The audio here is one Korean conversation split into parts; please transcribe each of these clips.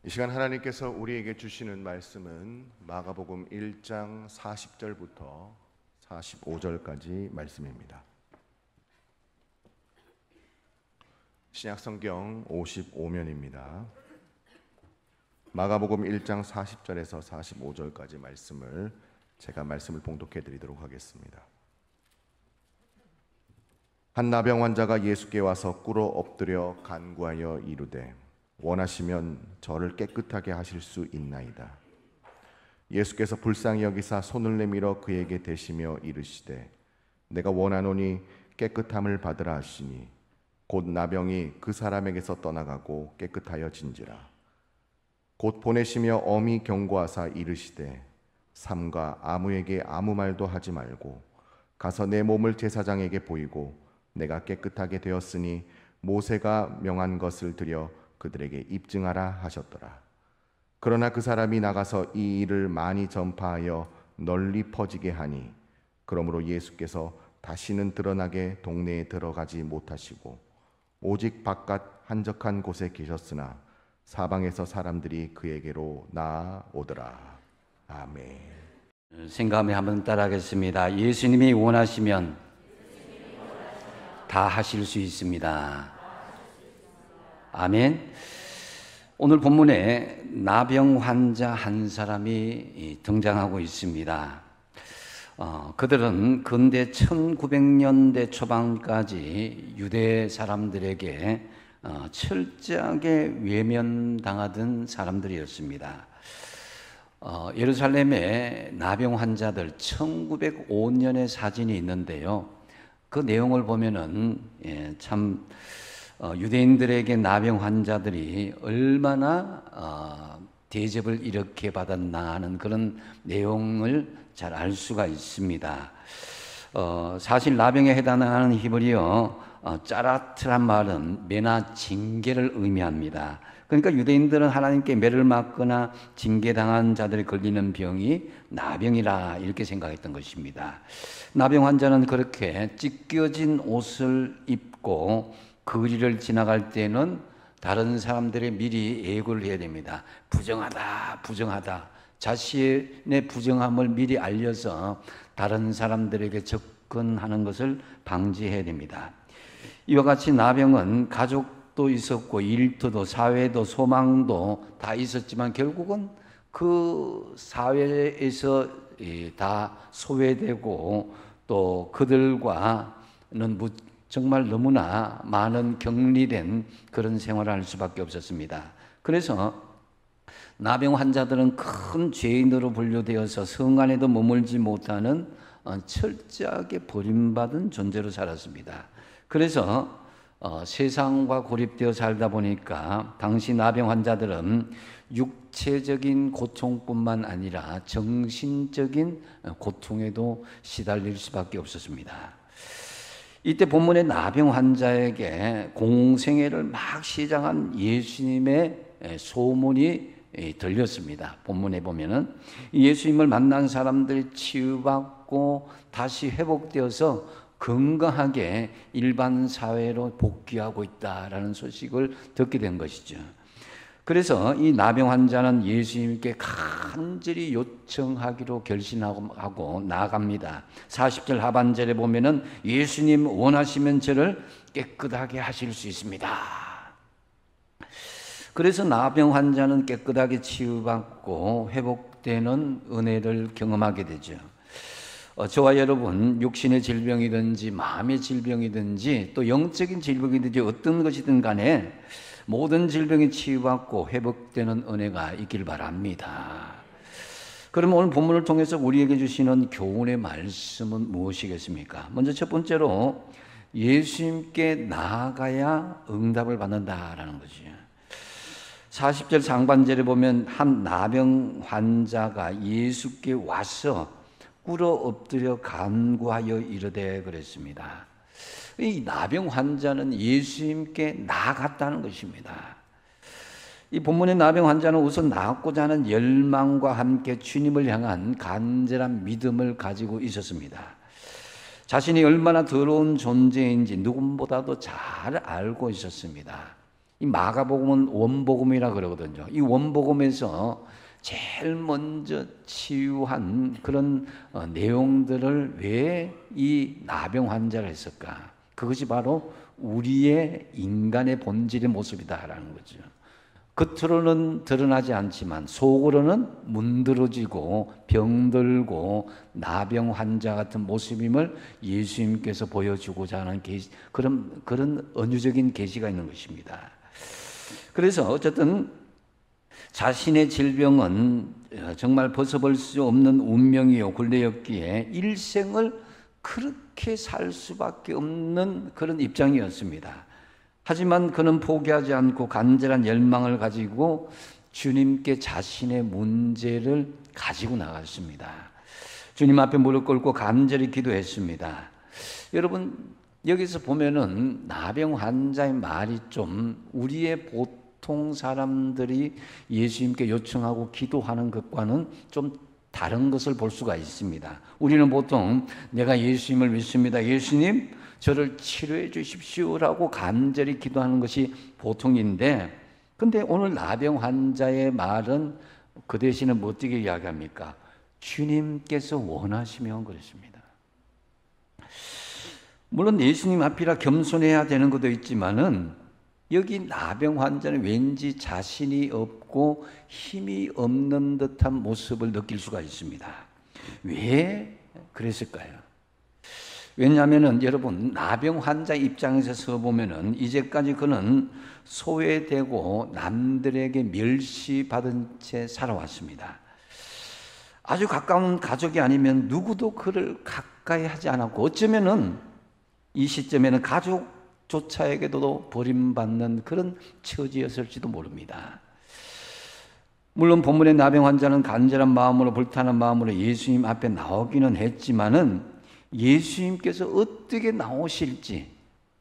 이 시간 하나님께서 우리에게 주시는 말씀은 마가복음 1장 40절부터 45절까지 말씀입니다. 신약성경 55면입니다. 마가복음 1장 40절에서 45절까지 말씀을 제가 말씀을 봉독해 드리도록 하겠습니다. 한 나병 환자가 예수께 와서 꿇어 엎드려 간구하여 이르되 원하시면 저를 깨끗하게 하실 수 있나이다. 예수께서 불쌍히 여기사 손을 내밀어 그에게 대시며 이르시되 내가 원하노니 깨끗함을 받으라 하시니 곧 나병이 그 사람에게서 떠나가고 깨끗하여진지라. 곧 보내시며 엄히 경고하사 이르시되 삼가 아무에게 아무 말도 하지 말고 가서 내 몸을 제사장에게 보이고 내가 깨끗하게 되었으니 모세가 명한 것을 드려 그들에게 입증하라 하셨더라. 그러나 그 사람이 나가서 이 일을 많이 전파하여 널리 퍼지게 하니 그러므로 예수께서 다시는 드러나게 동네에 들어가지 못하시고 오직 바깥 한적한 곳에 계셨으나 사방에서 사람들이 그에게로 나아오더라. 아멘. 생각하며 한번 따라하겠습니다. 예수님이 원하시면 다 하실 수 있습니다. 아멘. 오늘 본문에 나병 환자 한 사람이 등장하고 있습니다. 그들은 근대 1900년대 초반까지 유대 사람들에게 철저하게 외면당하던 사람들이었습니다. 예루살렘의 나병 환자들 1905년의 사진이 있는데요. 그 내용을 보면은 참 유대인들에게 나병 환자들이 얼마나 대접을 이렇게 받았나 하는 그런 내용을 잘 알 수가 있습니다. 사실 나병에 해당하는 히브리어 짜라트란 말은 매나 징계를 의미합니다. 그러니까 유대인들은 하나님께 매를 맞거나 징계당한 자들이 걸리는 병이 나병이라 이렇게 생각했던 것입니다. 나병 환자는 그렇게 찢겨진 옷을 입고 거리를 지나갈 때는 다른 사람들이 미리 예고를 해야 됩니다. 부정하다, 부정하다. 자신의 부정함을 미리 알려서 다른 사람들에게 접근하는 것을 방지해야 됩니다. 이와 같이 나병은 가족도 있었고 일터도 사회도 소망도 다 있었지만 결국은 그 사회에서 다 소외되고 또 그들과는 정말 너무나 많은 격리된 그런 생활을 할 수밖에 없었습니다. 그래서 나병 환자들은 큰 죄인으로 분류되어서 성 안에도 머물지 못하는 철저하게 버림받은 존재로 살았습니다. 그래서 세상과 고립되어 살다 보니까 당시 나병 환자들은 육체적인 고통뿐만 아니라 정신적인 고통에도 시달릴 수밖에 없었습니다. 이때 본문의 나병 환자에게 공생애를 막 시작한 예수님의 소문이 들렸습니다. 본문에 보면은 예수님을 만난 사람들이 치유받고 다시 회복되어서 건강하게 일반 사회로 복귀하고 있다라는 소식을 듣게 된 것이죠. 그래서 이 나병 환자는 예수님께 간절히 요청하기로 결심하고 나아갑니다. 40절 하반절에 보면은 예수님 원하시면 저를 깨끗하게 하실 수 있습니다. 그래서 나병 환자는 깨끗하게 치유받고 회복되는 은혜를 경험하게 되죠. 저와 여러분 육신의 질병이든지 마음의 질병이든지 또 영적인 질병이든지 어떤 것이든 간에 모든 질병이 치유받고 회복되는 은혜가 있길 바랍니다. 그럼 오늘 본문을 통해서 우리에게 주시는 교훈의 말씀은 무엇이겠습니까? 먼저 첫 번째로 예수님께 나아가야 응답을 받는다라는 거죠. 40절 상반절에 보면 한 나병 환자가 예수께 와서 꿇어 엎드려 간구하여 이르되 그랬습니다. 이 나병 환자는 예수님께 나아갔다는 것입니다. 이 본문의 나병 환자는 우선 나았고자 하는 열망과 함께 주님을 향한 간절한 믿음을 가지고 있었습니다. 자신이 얼마나 더러운 존재인지 누구보다도 잘 알고 있었습니다. 이 마가복음은 원복음이라 그러거든요. 이 원복음에서 제일 먼저 치유한 그런 내용들을 왜 이 나병 환자를 했을까? 그것이 바로 우리의 인간의 본질의 모습이다라는 거죠. 겉으로는 드러나지 않지만 속으로는 문드러지고 병들고 나병 환자 같은 모습임을 예수님께서 보여주고자 하는 그런 은유적인 계시가 있는 것입니다. 그래서 어쨌든 자신의 질병은 정말 벗어볼 수 없는 운명이요 굴레였기에 일생을 그렇게 살 수밖에 없는 그런 입장이었습니다. 하지만 그는 포기하지 않고 간절한 열망을 가지고 주님께 자신의 문제를 가지고 나갔습니다. 주님 앞에 무릎 꿇고 간절히 기도했습니다. 여러분, 여기서 보면은 나병 환자의 말이 좀 우리의 보통 사람들이 예수님께 요청하고 기도하는 것과는 좀 다른 것을 볼 수가 있습니다. 우리는 보통 내가 예수님을 믿습니다. 예수님, 저를 치료해 주십시오라고 간절히 기도하는 것이 보통인데, 근데 오늘 나병 환자의 말은 그 대신에 뭐 어떻게 이야기합니까? 주님께서 원하시면 그렇습니다. 물론 예수님 앞이라 겸손해야 되는 것도 있지만은 여기 나병 환자는 왠지 자신이 없고 힘이 없는 듯한 모습을 느낄 수가 있습니다. 왜 그랬을까요? 왜냐하면은 여러분, 나병 환자 입장에서 보면은 이제까지 그는 소외되고 남들에게 멸시받은 채 살아왔습니다. 아주 가까운 가족이 아니면 누구도 그를 가까이 하지 않았고, 어쩌면은 이 시점에는 가족조차에게도 버림받는 그런 처지였을지도 모릅니다. 물론 본문의 나병 환자는 간절한 마음으로, 불타는 마음으로 예수님 앞에 나오기는 했지만은 예수님께서 어떻게 나오실지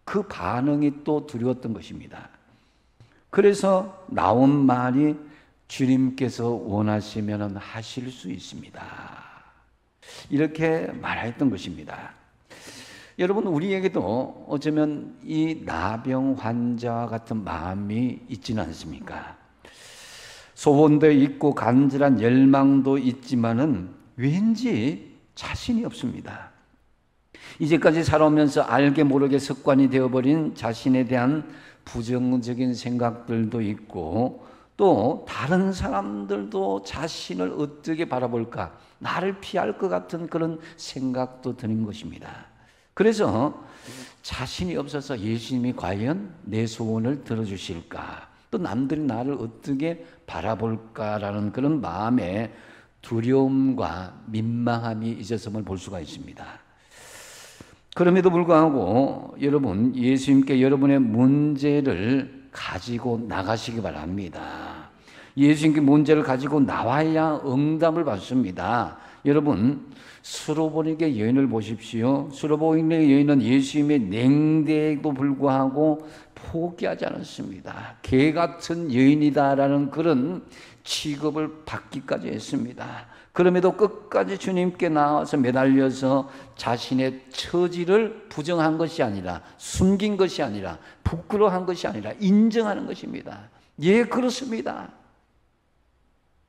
그 반응이 또 두려웠던 것입니다. 그래서 나온 말이 주님께서 원하시면 하실 수 있습니다. 이렇게 말했던 것입니다. 여러분, 우리에게도 어쩌면 이 나병 환자와 같은 마음이 있지는 않습니까? 소원도 있고 간절한 열망도 있지만은 왠지 자신이 없습니다. 이제까지 살아오면서 알게 모르게 습관이 되어버린 자신에 대한 부정적인 생각들도 있고, 또 다른 사람들도 자신을 어떻게 바라볼까, 나를 피할 것 같은 그런 생각도 드는 것입니다. 그래서 자신이 없어서 예수님이 과연 내 소원을 들어주실까, 또 남들이 나를 어떻게 바라볼까라는 그런 마음에 두려움과 민망함이 있었음을 볼 수가 있습니다. 그럼에도 불구하고 여러분, 예수님께 여러분의 문제를 가지고 나가시기 바랍니다. 예수님께 문제를 가지고 나와야 응답을 받습니다. 여러분, 수로보니게 여인을 보십시오. 수로보니게 여인은 예수님의 냉대에도 불구하고 포기하지 않았습니다. 개 같은 여인이다라는 그런 취급을 받기까지 했습니다. 그럼에도 끝까지 주님께 나와서 매달려서 자신의 처지를 부정한 것이 아니라, 숨긴 것이 아니라, 부끄러워한 것이 아니라 인정하는 것입니다. 예, 그렇습니다.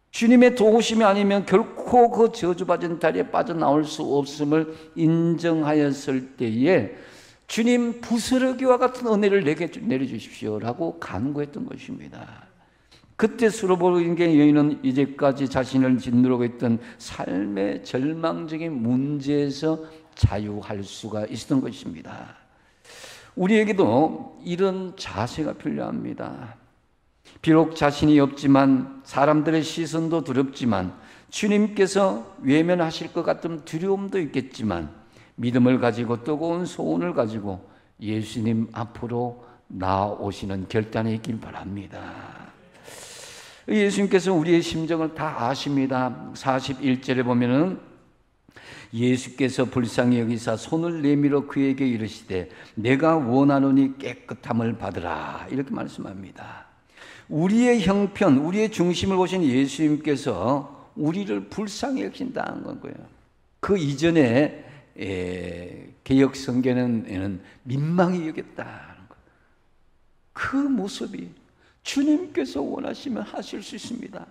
주님의 도우심이 아니면 결코 그 저주받은 다리에 빠져나올 수 없음을 인정하였을 때에 주님, 부스러기와 같은 은혜를 내게 내려주십시오라고 간구했던 것입니다. 그때 수로보니게 여인은 이제까지 자신을 짓누르고 있던 삶의 절망적인 문제에서 자유할 수가 있었던 것입니다. 우리에게도 이런 자세가 필요합니다. 비록 자신이 없지만, 사람들의 시선도 두렵지만, 주님께서 외면하실 것 같은 두려움도 있겠지만, 믿음을 가지고 뜨거운 소원을 가지고 예수님 앞으로 나오시는 결단이 있길 바랍니다. 예수님께서 우리의 심정을 다 아십니다. 41절에 보면은 예수께서 불쌍히 여기사 손을 내밀어 그에게 이르시되 내가 원하노니 깨끗함을 받으라, 이렇게 말씀합니다. 우리의 형편, 우리의 중심을 보신 예수님께서 우리를 불쌍히 여긴다는 거예요. 그 이전에 개역 성경에는 민망히 여겼다는 거예요. 그 모습이 주님께서 원하시면 하실 수 있습니다.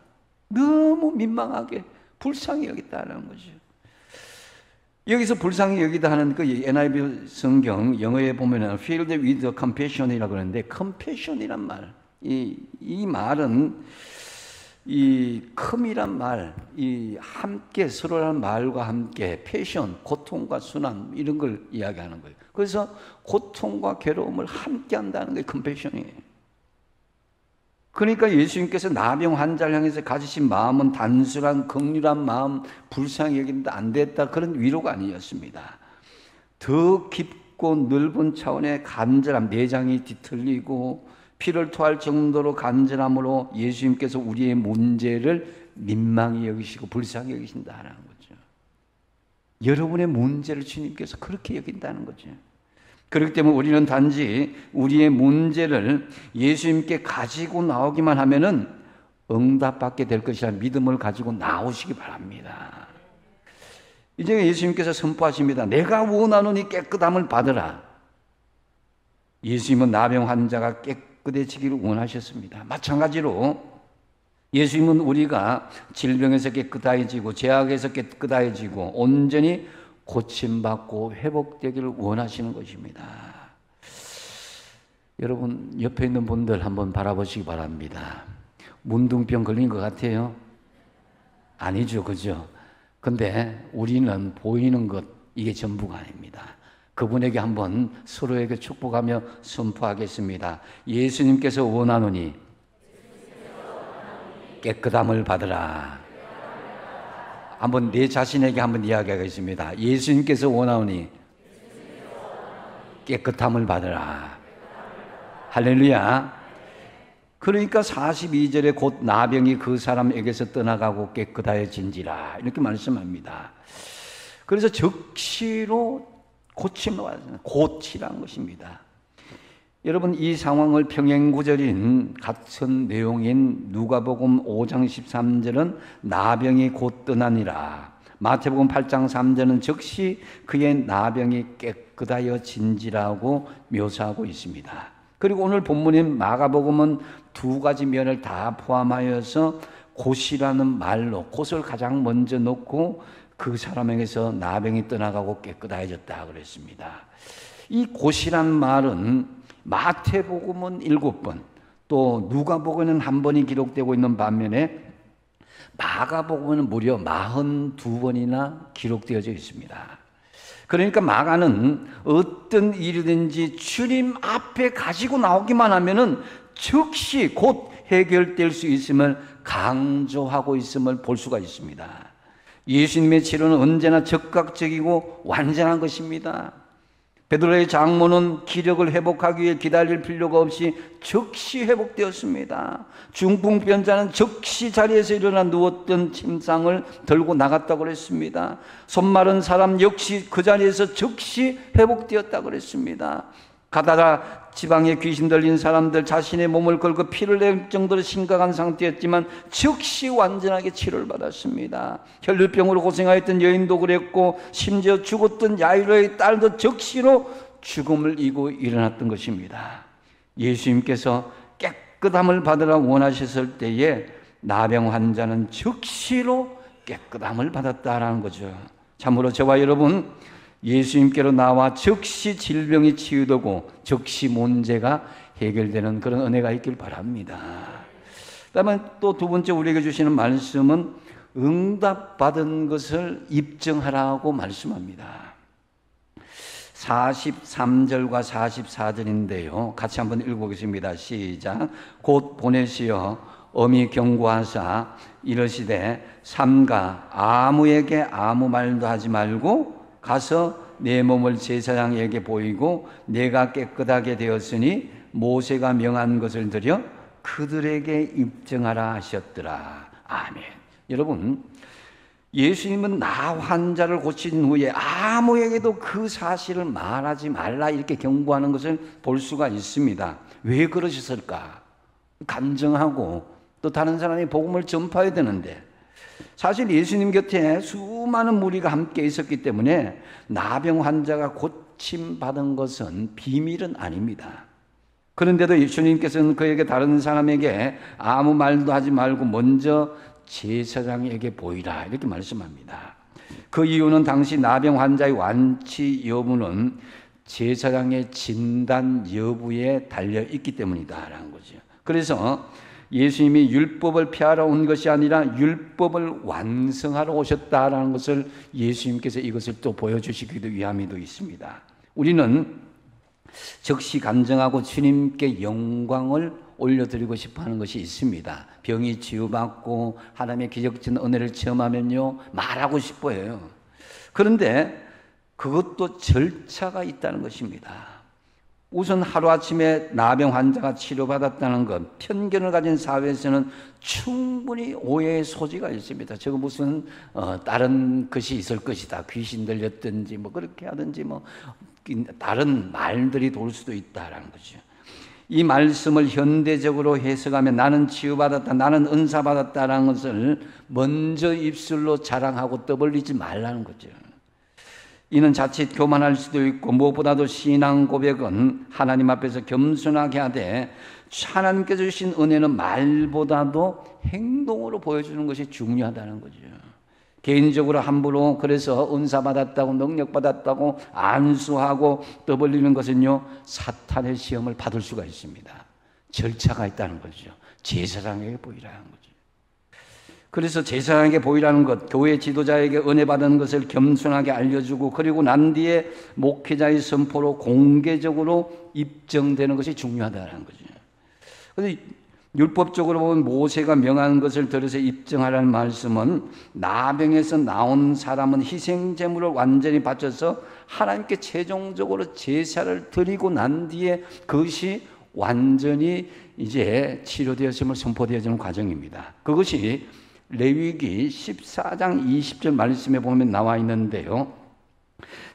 너무 민망하게 불쌍히 여기다라는 거죠. 여기서 불쌍히 여기다 하는 그 NIV 성경 영어에 보면은 filled with compassion이라고 그러는데, compassion이란 말, 이 말은 이 컴이란 말, 이 함께 서로라는 말과 함께 패션, 고통과 순환 이런 걸 이야기하는 거예요. 그래서 고통과 괴로움을 함께 한다는 게 컴패션이에요. 그러니까 예수님께서 나병 환자를 향해서 가지신 마음은 단순한 긍휼한 마음, 불쌍히 여긴다 안 됐다 그런 위로가 아니었습니다. 더 깊고 넓은 차원의 간절함, 내장이 뒤틀리고 피를 토할 정도로 간절함으로 예수님께서 우리의 문제를 민망히 여기시고 불쌍히 여기신다는 거죠. 여러분의 문제를 주님께서 그렇게 여긴다는 거죠. 그렇기 때문에 우리는 단지 우리의 문제를 예수님께 가지고 나오기만 하면은 응답받게 될 것이라는 믿음을 가지고 나오시기 바랍니다. 이제 예수님께서 선포하십니다. 내가 원하는 이 깨끗함을 받으라. 예수님은 나병 환자가 깨끗해지기를 원하셨습니다. 마찬가지로 예수님은 우리가 질병에서 깨끗해지고 죄악에서 깨끗해지고 온전히 고침받고 회복되기를 원하시는 것입니다. 여러분 옆에 있는 분들 한번 바라보시기 바랍니다. 문둥병 걸린 것 같아요? 아니죠, 그죠? 근데 우리는 보이는 것 이게 전부가 아닙니다. 그분에게 한번 서로에게 축복하며 선포하겠습니다. 예수님께서 원하노니 깨끗함을 받으라. 한번 내 자신에게 한번 이야기하겠습니다. 예수님께서 원하오니 깨끗함을 받으라. 할렐루야. 그러니까 42절에 곧 나병이 그 사람에게서 떠나가고 깨끗하여진지라 이렇게 말씀합니다. 그래서 즉시로 고침을 받았습니다. 고치란 것입니다. 여러분 이 상황을 평행구절인 같은 내용인 누가복음 5장 13절은 나병이 곧 떠나니라. 마태복음 8장 3절은 즉시 그의 나병이 깨끗하여진지라고 묘사하고 있습니다. 그리고 오늘 본문인 마가복음은 두 가지 면을 다 포함하여서 곧이라는 말로 곧을 가장 먼저 놓고 그 사람에게서 나병이 떠나가고 깨끗해졌다 그랬습니다. 이 곧이란 말은 마태복음은 7번, 또 누가복음은 1번이 기록되고 있는 반면에 마가복음은 무려 42번이나 기록되어져 있습니다. 그러니까 마가는 어떤 일이든지 주님 앞에 가지고 나오기만 하면은 즉시 곧 해결될 수 있음을 강조하고 있음을 볼 수가 있습니다. 예수님의 치료는 언제나 적극적이고 완전한 것입니다. 베드로의 장모는 기력을 회복하기 위해 기다릴 필요가 없이 즉시 회복되었습니다. 중풍병자는 즉시 자리에서 일어나 누웠던 침상을 들고 나갔다고 그랬습니다. 손 마른 사람 역시 그 자리에서 즉시 회복되었다고 그랬습니다. 가다라 지방에 귀신 들린 사람들 자신의 몸을 걸고 피를 낼 정도로 심각한 상태였지만 즉시 완전하게 치료를 받았습니다. 혈류병으로 고생하였던 여인도 그랬고 심지어 죽었던 야이로의 딸도 즉시로 죽음을 이기고 일어났던 것입니다. 예수님께서 깨끗함을 받으라 원하셨을 때에 나병 환자는 즉시로 깨끗함을 받았다라는 거죠. 참으로 저와 여러분 예수님께로 나와 즉시 질병이 치유되고 즉시 문제가 해결되는 그런 은혜가 있길 바랍니다. 그다음에 또 두 번째 우리에게 주시는 말씀은 응답받은 것을 입증하라고 말씀합니다. 43절과 44절인데요. 같이 한번 읽어보겠습니다. 시작. 곧 보내시어 엄히 경고하사 이르시되 삼가 아무에게 아무 말도 하지 말고 가서 내 몸을 제사장에게 보이고 내가 깨끗하게 되었으니 모세가 명한 것을 드려 그들에게 입증하라 하셨더라. 아멘. 여러분 예수님은 나 환자를 고친 후에 아무에게도 그 사실을 말하지 말라 이렇게 경고하는 것을 볼 수가 있습니다. 왜 그러셨을까? 간증하고 또 다른 사람이 복음을 전파해야 되는데 사실 예수님 곁에 수많은 무리가 함께 있었기 때문에 나병 환자가 고침받은 것은 비밀은 아닙니다. 그런데도 예수님께서는 그에게 다른 사람에게 아무 말도 하지 말고 먼저 제사장에게 보이라 이렇게 말씀합니다. 그 이유는 당시 나병 환자의 완치 여부는 제사장의 진단 여부에 달려 있기 때문이다라는 거죠. 그래서 예수님이 율법을 폐하러 온 것이 아니라 율법을 완성하러 오셨다라는 것을 예수님께서 이것을 또 보여주시기도 위함이도 있습니다. 우리는 즉시 간증하고 주님께 영광을 올려드리고 싶어하는 것이 있습니다. 병이 치유받고 하나님의 기적적인 은혜를 체험하면요 말하고 싶어요. 그런데 그것도 절차가 있다는 것입니다. 우선 하루아침에 나병 환자가 치료받았다는 것, 편견을 가진 사회에서는 충분히 오해의 소지가 있습니다. 저거 무슨 다른 것이 있을 것이다. 귀신 들렸든지 뭐 그렇게 하든지 뭐 다른 말들이 돌 수도 있다라는 거죠. 이 말씀을 현대적으로 해석하면 나는 치유받았다, 나는 은사받았다라는 것을 먼저 입술로 자랑하고 떠벌리지 말라는 거죠. 이는 자칫 교만할 수도 있고 무엇보다도 신앙 고백은 하나님 앞에서 겸손하게 하되 하나님께서 주신 은혜는 말보다도 행동으로 보여주는 것이 중요하다는 거죠. 개인적으로 함부로 그래서 은사 받았다고 능력 받았다고 안수하고 떠벌리는 것은요 사탄의 시험을 받을 수가 있습니다. 절차가 있다는 거죠. 제사장에게 보이라는 거죠. 그래서 제사장에게 보이라는 것, 교회 지도자에게 은혜 받은 것을 겸손하게 알려주고 그리고 난 뒤에 목회자의 선포로 공개적으로 입증되는 것이 중요하다는 거죠. 그런데 율법적으로 보면 모세가 명한 것을 들어서 입증하라는 말씀은 나병에서 나온 사람은 희생제물을 완전히 바쳐서 하나님께 최종적으로 제사를 드리고 난 뒤에 그것이 완전히 이제 치료되었음을 선포되어지는 과정입니다. 그것이 레위기 14장 20절 말씀에 보면 나와 있는데요.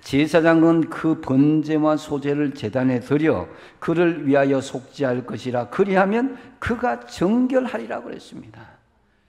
제사장은 그 번제와 소제를 제단에 드려 그를 위하여 속죄할 것이라 그리하면 그가 정결하리라고 그랬습니다.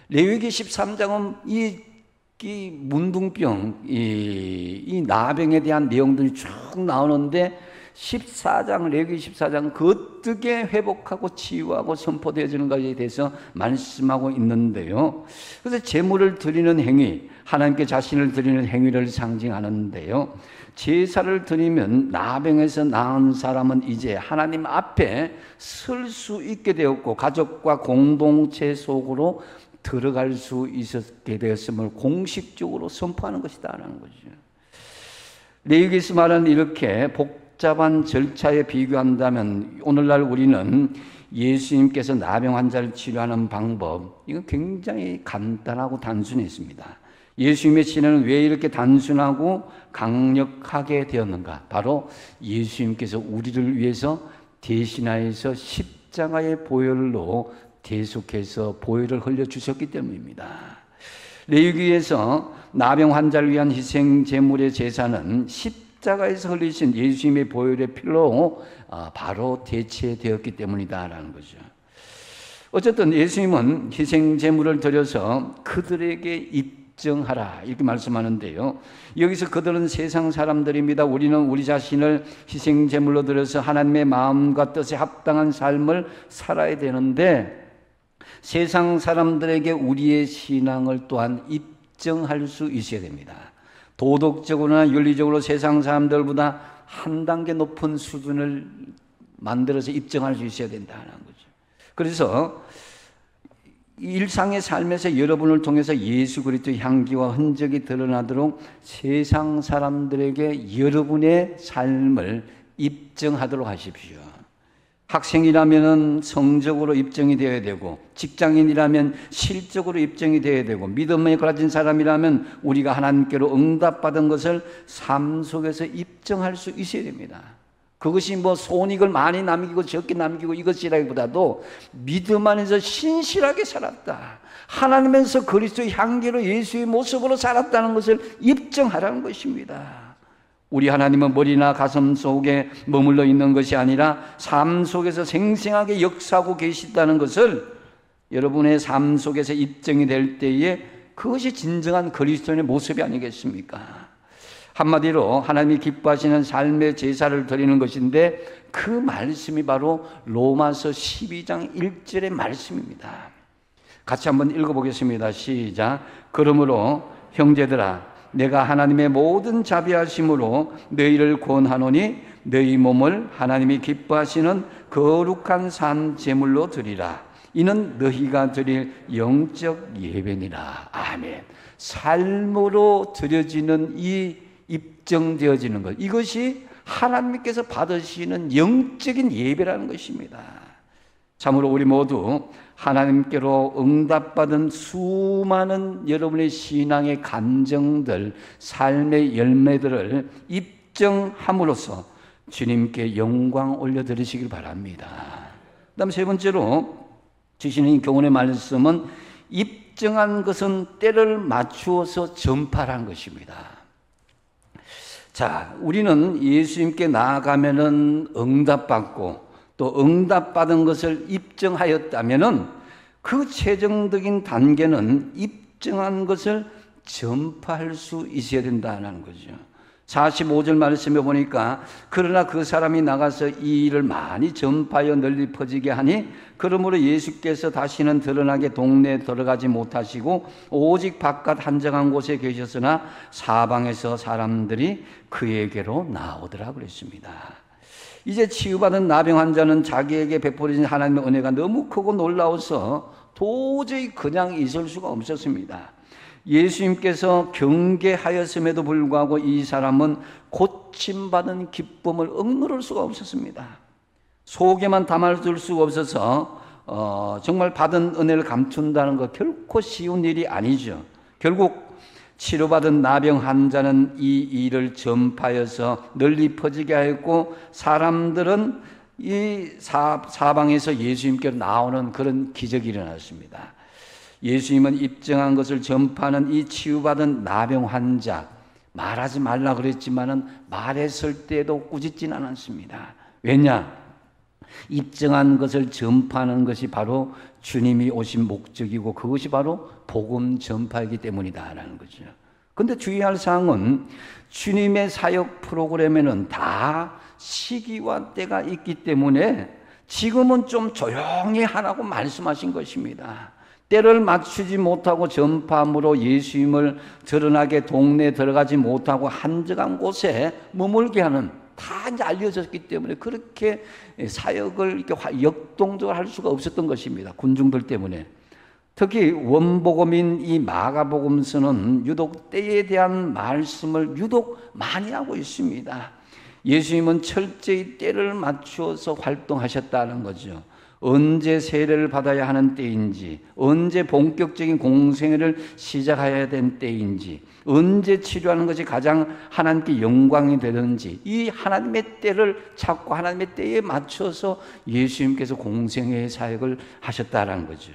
레위기 13장은 이 문둥병, 이 나병에 대한 내용들이 쭉 나오는데 14장, 레위기 14장 그 어떻게 회복하고 치유하고 선포되어지는 것에 대해서 말씀하고 있는데요. 그래서 제물을 드리는 행위, 하나님께 자신을 드리는 행위를 상징하는데요. 제사를 드리면 나병에서 나은 사람은 이제 하나님 앞에 설 수 있게 되었고 가족과 공동체 속으로 들어갈 수 있게 되었음을 공식적으로 선포하는 것이다라는 거죠. 레위기에서 말하는 이렇게 복잡한 절차에 비교한다면 오늘날 우리는 예수님께서 나병 환자를 치료하는 방법, 이건 굉장히 간단하고 단순했습니다. 예수님의 진행은 왜 이렇게 단순하고 강력하게 되었는가? 바로 예수님께서 우리를 위해서 대신하여서 십자가의 보혈로 계속해서 보혈을 흘려주셨기 때문입니다. 레위기에서 나병 환자를 위한 희생 제물의 제사는 십자가에서 흘리신 예수님의 보혈의 피로 바로 대체되었기 때문이다라는 거죠. 어쨌든 예수님은 희생 제물을 드려서 그들에게 입증하라 이렇게 말씀하는데요. 여기서 그들은 세상 사람들입니다. 우리는 우리 자신을 희생 제물로 드려서 하나님의 마음과 뜻에 합당한 삶을 살아야 되는데 세상 사람들에게 우리의 신앙을 또한 입증할 수 있어야 됩니다. 도덕적으로나 윤리적으로 세상 사람들보다 한 단계 높은 수준을 만들어서 입증할 수 있어야 된다는 거죠. 그래서 일상의 삶에서 여러분을 통해서 예수 그리스도의 향기와 흔적이 드러나도록 세상 사람들에게 여러분의 삶을 입증하도록 하십시오. 학생이라면 성적으로 입증이 되어야 되고 직장인이라면 실적으로 입증이 되어야 되고 믿음을 가진 사람이라면 우리가 하나님께로 응답받은 것을 삶 속에서 입증할 수 있어야 됩니다. 그것이 뭐 손익을 많이 남기고 적게 남기고 이것이라기보다도 믿음 안에서 신실하게 살았다, 하나님에서 그리스도의 향기로 예수의 모습으로 살았다는 것을 입증하라는 것입니다. 우리 하나님은 머리나 가슴 속에 머물러 있는 것이 아니라 삶 속에서 생생하게 역사하고 계시다는 것을 여러분의 삶 속에서 입증이 될 때에 그것이 진정한 그리스도인의 모습이 아니겠습니까? 한마디로 하나님이 기뻐하시는 삶의 제사를 드리는 것인데 그 말씀이 바로 로마서 12장 1절의 말씀입니다. 같이 한번 읽어보겠습니다. 시작. 그러므로 형제들아 내가 하나님의 모든 자비하심으로 너희를 권하노니 너희 몸을 하나님이 기뻐하시는 거룩한 산 제물로 드리라. 이는 너희가 드릴 영적 예배니라. 아멘. 삶으로 드려지는 이 입증되어지는 것, 이것이 하나님께서 받으시는 영적인 예배라는 것입니다. 참으로 우리 모두 하나님께로 응답받은 수많은 여러분의 신앙의 감정들, 삶의 열매들을 입증함으로써 주님께 영광 올려드리시길 바랍니다. 그 다음 세 번째로 주시는 이 교훈의 말씀은 입증한 것은 때를 맞추어서 전파라는 것입니다. 자, 우리는 예수님께 나아가면은 응답받고 또 응답받은 것을 입증하였다면은 그 최종적인 단계는 입증한 것을 전파할 수 있어야 된다는 거죠. 45절 말씀에 보니까 그러나 그 사람이 나가서 이 일을 많이 전파하여 널리 퍼지게 하니 그러므로 예수께서 다시는 드러나게 동네에 들어가지 못하시고 오직 바깥 한정한 곳에 계셨으나 사방에서 사람들이 그에게로 나오더라 그랬습니다. 이제 치유받은 나병 환자는 자기에게 베풀어진 하나님의 은혜가 너무 크고 놀라워서 도저히 그냥 있을 수가 없었습니다. 예수님께서 경계하였음에도 불구하고 이 사람은 고침받은 기쁨을 억누를 수가 없었습니다. 속에만 담아둘 수가 없어서 정말 받은 은혜를 감춘다는 것 결코 쉬운 일이 아니죠. 결국 치료받은 나병 환자는 이 일을 전파해서 널리 퍼지게 하였고 사람들은 이 사방에서 예수님께로 나오는 그런 기적이 일어났습니다. 예수님은 입증한 것을 전파하는 이 치유받은 나병 환자, 말하지 말라 그랬지만은 말했을 때도 꾸짖진 않았습니다. 왜냐? 입증한 것을 전파하는 것이 바로 주님이 오신 목적이고 그것이 바로 복음 전파이기 때문이다라는 거죠. 그런데 주의할 사항은 주님의 사역 프로그램에는 다 시기와 때가 있기 때문에 지금은 좀 조용히 하라고 말씀하신 것입니다. 때를 맞추지 못하고 전파함으로 예수님을 드러나게 동네에 들어가지 못하고 한적한 곳에 머물게 하는, 다 이제 알려졌기 때문에 그렇게 사역을 이렇게 역동적으로 할 수가 없었던 것입니다. 군중들 때문에. 특히 원복음인 이 마가복음서는 유독 때에 대한 말씀을 유독 많이 하고 있습니다. 예수님은 철저히 때를 맞추어서 활동하셨다는 거죠. 언제 세례를 받아야 하는 때인지, 언제 본격적인 공생애를 시작해야 된 때인지, 언제 치료하는 것이 가장 하나님께 영광이 되는지, 이 하나님의 때를 찾고 하나님의 때에 맞춰서 예수님께서 공생애의 사역을 하셨다는 거죠.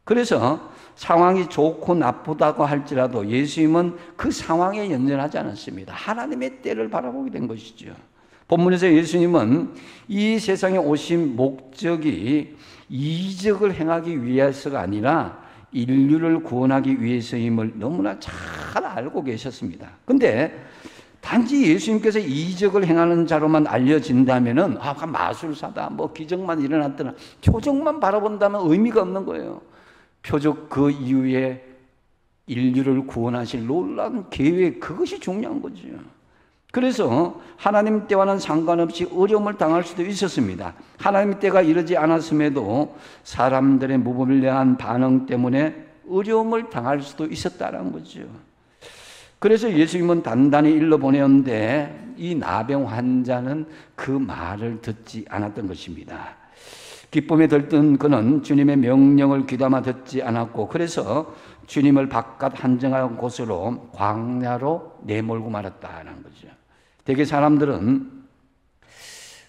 그래서 상황이 좋고 나쁘다고 할지라도 예수님은 그 상황에 연연하지 않았습니다. 하나님의 때를 바라보게 된 것이죠. 본문에서 예수님은 이 세상에 오신 목적이 이적을 행하기 위해서가 아니라 인류를 구원하기 위해서임을 너무나 잘 알고 계셨습니다. 근데 단지 예수님께서 이적을 행하는 자로만 알려진다면은 마술사다, 뭐 기적만 일어났더라, 표적만 바라본다면 의미가 없는 거예요. 표적 그 이후에 인류를 구원하실 놀라운 계획, 그것이 중요한 거죠. 그래서 하나님 때와는 상관없이 어려움을 당할 수도 있었습니다. 하나님 때가 이르지 않았음에도 사람들의 무분별한 반응 때문에 어려움을 당할 수도 있었다는 거죠. 그래서 예수님은 단단히 일러 보내었는데 이 나병 환자는 그 말을 듣지 않았던 것입니다. 기쁨에 들뜬 그는 주님의 명령을 귀담아 듣지 않았고, 그래서 주님을 바깥 한정한 곳으로 광야로 내몰고 말았다는 거죠. 대개 사람들은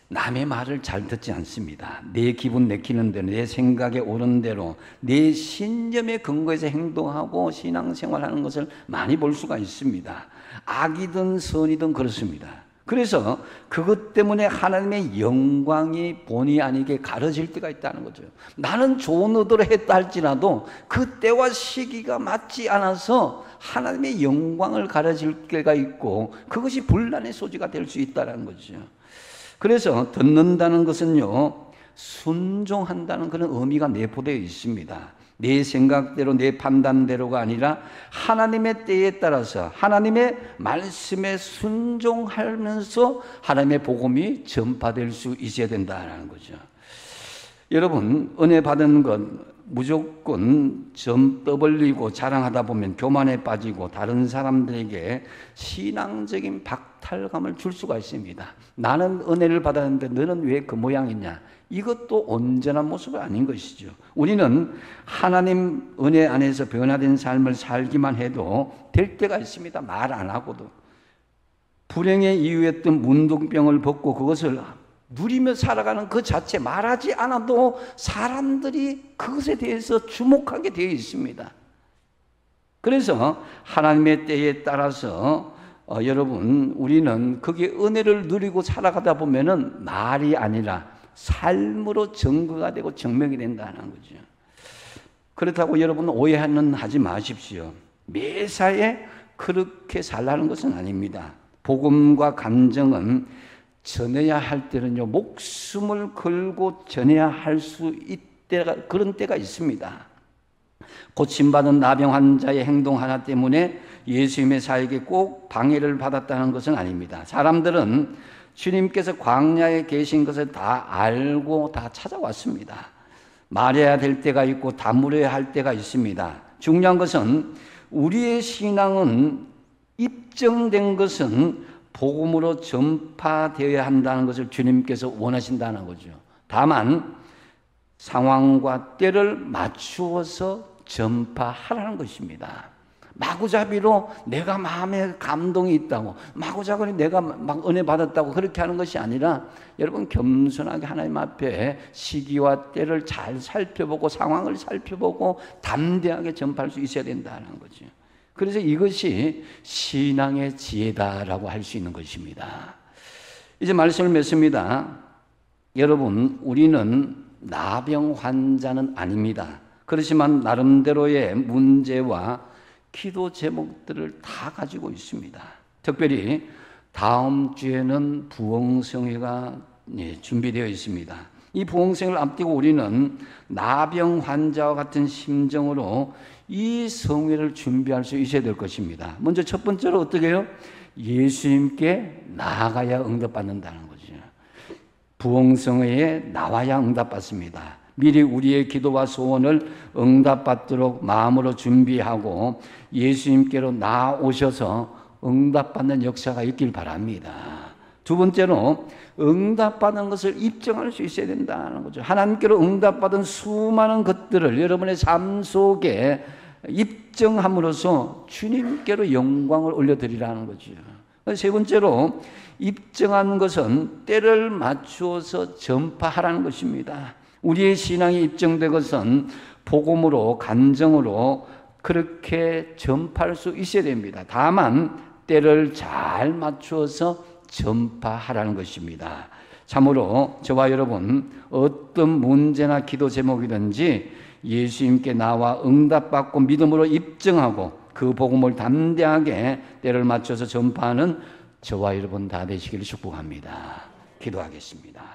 남의 말을 잘 듣지 않습니다. 내 기분 내키는 대로, 내 생각에 오른 대로, 내 신념에 근거해서 행동하고 신앙생활하는 것을 많이 볼 수가 있습니다. 악이든 선이든 그렇습니다. 그래서 그것 때문에 하나님의 영광이 본의 아니게 가려질 때가 있다는 거죠. 나는 좋은 의도로 했다 할지라도 그 때와 시기가 맞지 않아서 하나님의 영광을 가려질 때가 있고 그것이 분란의 소지가 될 수 있다는 거죠. 그래서 듣는다는 것은요, 순종한다는 그런 의미가 내포되어 있습니다. 내 생각대로 내 판단대로가 아니라 하나님의 때에 따라서 하나님의 말씀에 순종하면서 하나님의 복음이 전파될 수 있어야 된다는 거죠. 여러분, 은혜 받은 것 무조건 점 떠벌리고 자랑하다 보면 교만에 빠지고 다른 사람들에게 신앙적인 박탈감을 줄 수가 있습니다. 나는 은혜를 받았는데 너는 왜 그 모양이냐? 이것도 온전한 모습이 아닌 것이죠. 우리는 하나님 은혜 안에서 변화된 삶을 살기만 해도 될 때가 있습니다. 말 안 하고도. 불행의 이유였던 문둥병을 벗고 그것을 누리며 살아가는 그 자체, 말하지 않아도 사람들이 그것에 대해서 주목하게 되어 있습니다. 그래서 하나님의 때에 따라서 여러분, 우리는 거기에 은혜를 누리고 살아가다 보면은 말이 아니라 삶으로 증거가 되고 증명이 된다는 거죠. 그렇다고 여러분 오해는 하지 마십시오. 매사에 그렇게 살라는 것은 아닙니다. 복음과 감정은 전해야 할 때는요, 목숨을 걸고 전해야 할 수 있다, 그런 때가 있습니다. 고침받은 나병 환자의 행동 하나 때문에 예수님의 사역에 꼭 방해를 받았다는 것은 아닙니다. 사람들은 주님께서 광야에 계신 것을 다 알고 다 찾아왔습니다. 말해야 될 때가 있고 다물어야 할 때가 있습니다. 중요한 것은 우리의 신앙은 입증된 것은 복음으로 전파되어야 한다는 것을 주님께서 원하신다는 거죠. 다만 상황과 때를 맞추어서 전파하라는 것입니다. 마구잡이로 내가 마음에 감동이 있다고, 마구잡이로 내가 막 은혜 받았다고 그렇게 하는 것이 아니라 여러분 겸손하게 하나님 앞에 시기와 때를 잘 살펴보고 상황을 살펴보고 담대하게 전파할 수 있어야 된다는 거죠. 그래서 이것이 신앙의 지혜다라고 할 수 있는 것입니다. 이제 말씀을 맺습니다. 여러분, 우리는 나병 환자는 아닙니다. 그렇지만 나름대로의 문제와 기도 제목들을 다 가지고 있습니다. 특별히 다음 주에는 부흥성회가 준비되어 있습니다. 이 부흥성회를 앞두고 우리는 나병 환자와 같은 심정으로 이 성회를 준비할 수 있어야 될 것입니다. 먼저 첫 번째로 어떻게 해요? 예수님께 나아가야 응답받는다는 거죠. 부흥성회에 나와야 응답받습니다. 미리 우리의 기도와 소원을 응답받도록 마음으로 준비하고 예수님께로 나아오셔서 응답받는 역사가 있길 바랍니다. 두 번째로 응답받은 것을 입증할 수 있어야 된다는 거죠. 하나님께로 응답받은 수많은 것들을 여러분의 삶 속에 입증함으로써 주님께로 영광을 올려드리라는 거죠. 세 번째로 입증한 것은 때를 맞추어서 전파하라는 것입니다. 우리의 신앙이 입증된 것은 복음으로, 간증으로 그렇게 전파할 수 있어야 됩니다. 다만 때를 잘 맞추어서 전파하라는 것입니다. 참으로 저와 여러분 어떤 문제나 기도 제목이든지 예수님께 나와 응답받고 믿음으로 입증하고 그 복음을 담대하게 때를 맞춰서 전파하는 저와 여러분 다 되시기를 축복합니다. 기도하겠습니다.